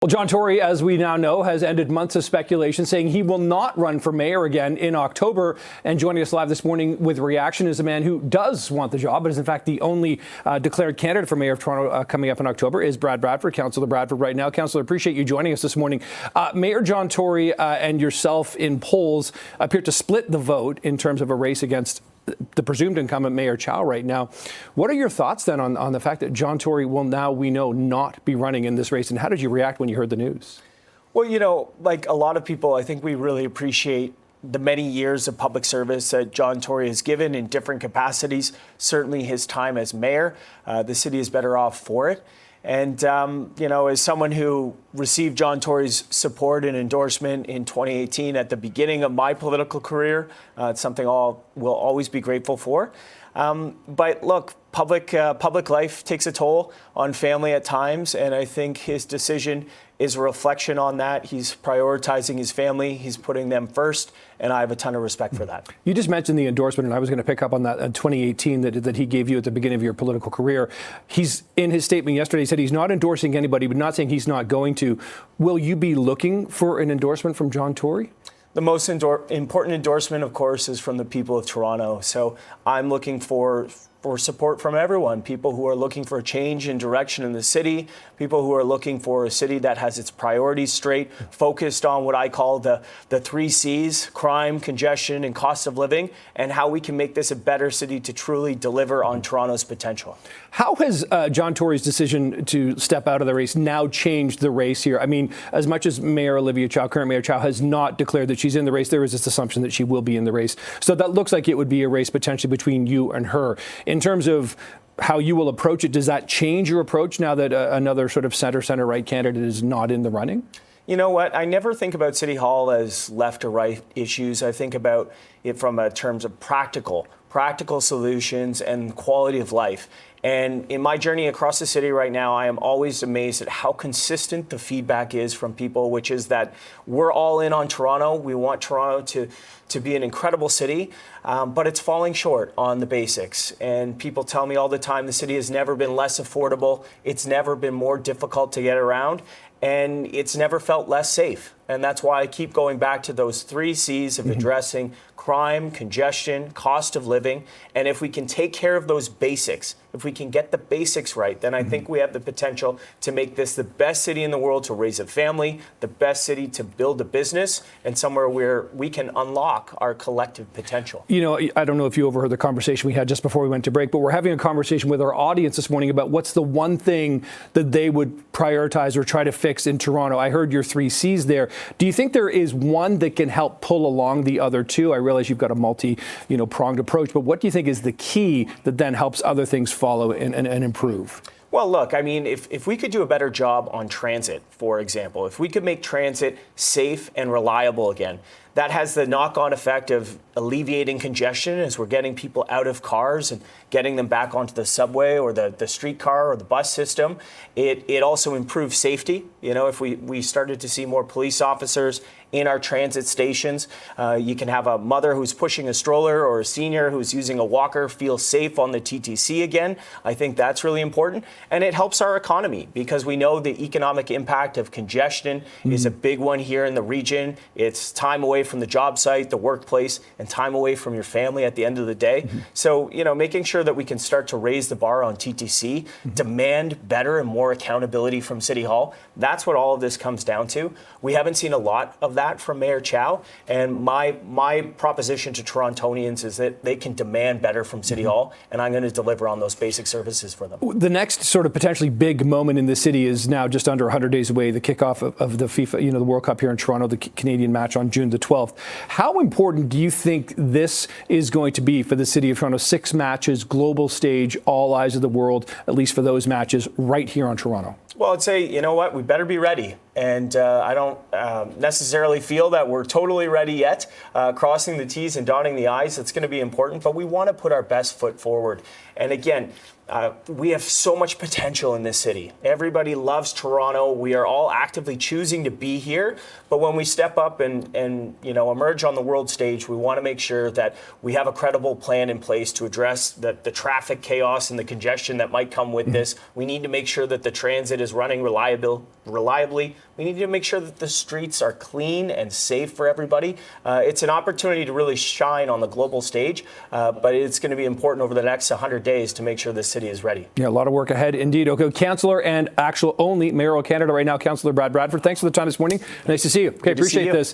Well, John Tory, as we now know, has ended months of speculation saying he will not run for mayor again in October. And joining us live this morning with reaction is a man who does want the job, but is in fact the only declared candidate for mayor of Toronto coming up in October, is Brad Bradford, Councillor Bradford right now. Councillor, appreciate you joining us this morning. Mayor John Tory and yourself in polls appear to split the vote in terms of a race against the presumed incumbent Mayor Chow right now. What are your thoughts then on the fact that John Tory will now, we know, not be running in this race? And how did you react when you heard the news? Well, you know, like a lot of people, I think we really appreciate the many years of public service that John Tory has given in different capacities. Certainly his time as mayor, the city is better off for it. And, you know, as someone who received John Tory's support and endorsement in 2018 at the beginning of my political career, it's something I will always be grateful for. But look, public life takes a toll on family at times, and I think his decision is a reflection on that. He's prioritizing his family, he's putting them first, and I have a ton of respect for that. You just mentioned the endorsement, and I was going to pick up on that in 2018 that he gave you at the beginning of your political career. He's, in his statement yesterday, said he's not endorsing anybody, but not saying he's not going to. Will you be looking for an endorsement from John Tory? The most important endorsement, of course, is from the people of Toronto. So I'm looking for support from everyone, people who are looking for a change in direction in the city, people who are looking for a city that has its priorities straight, focused on what I call the 3 C's, crime, congestion, and cost of living, and how we can make this a better city to truly deliver on Toronto's potential. How has John Tory's decision to step out of the race now changed the race here? I mean, as much as Mayor Olivia Chow, current Mayor Chow, has not declared that she's in the race, there is this assumption that she will be in the race. So that looks like it would be a race potentially between you and her. In terms of how you will approach it, does that change your approach now that another sort of center-right candidate is not in the running? You know what? I never think about City Hall as left or right issues. I think about it from terms of practical solutions and quality of life. And in my journey across the city right now, I am always amazed at how consistent the feedback is from people, which is that we're all in on Toronto. We want Toronto to be an incredible city, but it's falling short on the basics. And people tell me all the time the city has never been less affordable. It's never been more difficult to get around. And it's never felt less safe. And that's why I keep going back to those 3 C's of addressing crime, congestion, cost of living. And if we can take care of those basics, if we can get the basics right, then I think we have the potential to make this the best city in the world to raise a family, the best city to build a business, and somewhere where we can unlock our collective potential. You know, I don't know if you overheard the conversation we had just before we went to break, but we're having a conversation with our audience this morning about what's the one thing that they would prioritize or try to fix in Toronto. I heard your 3 C's there. Do you think there is one that can help pull along the other two? I realize you've got a pronged approach, but what do you think is the key that then helps other things follow and improve? Well, look, I mean, if we could do a better job on transit, for example, if we could make transit safe and reliable again, that has the knock-on effect of alleviating congestion as we're getting people out of cars and getting them back onto the subway or the streetcar or the bus system. It also improves safety. You know, if we started to see more police officers in our transit stations, you can have a mother who's pushing a stroller or a senior who's using a walker feel safe on the TTC again. I think that's really important. And it helps our economy because we know the economic impact of congestion is a big one here in the region. It's time away from the job site, the workplace, and time away from your family at the end of the day. So, you know, making sure that we can start to raise the bar on TTC, demand better and more accountability from City Hall. That's what all of this comes down to. We haven't seen a lot of that from Mayor Chow, and my proposition to Torontonians is that they can demand better from City Hall, and I'm going to deliver on those basic services for them. The next sort of potentially big moment in the city is now just under 100 days away, the kickoff of the FIFA, the World Cup here in Toronto, the Canadian match on June the 12th. How important do you think this is going to be for the city of Toronto? 6 matches, global stage, all eyes of the world, at least for those matches right here on Toronto. Well, I'd say, you know what, we better be ready. And I don't necessarily feel that we're totally ready yet. Crossing the T's and dotting the I's, it's going to be important, but we want to put our best foot forward. And again, We have so much potential in this city. Everybody loves Toronto. We are all actively choosing to be here. But when we step up and emerge on the world stage, we want to make sure that we have a credible plan in place to address the traffic chaos and the congestion that might come with this. We need to make sure that the transit is running reliably. We need to make sure that the streets are clean and safe for everybody. It's an opportunity to really shine on the global stage, but it's going to be important over the next 100 days to make sure the city is ready. Yeah, a lot of work ahead indeed. Okay, Councillor and actual only mayoral candidate right now, Councillor Brad Bradford. Thanks for the time this morning. Nice to see you. Okay, appreciate this.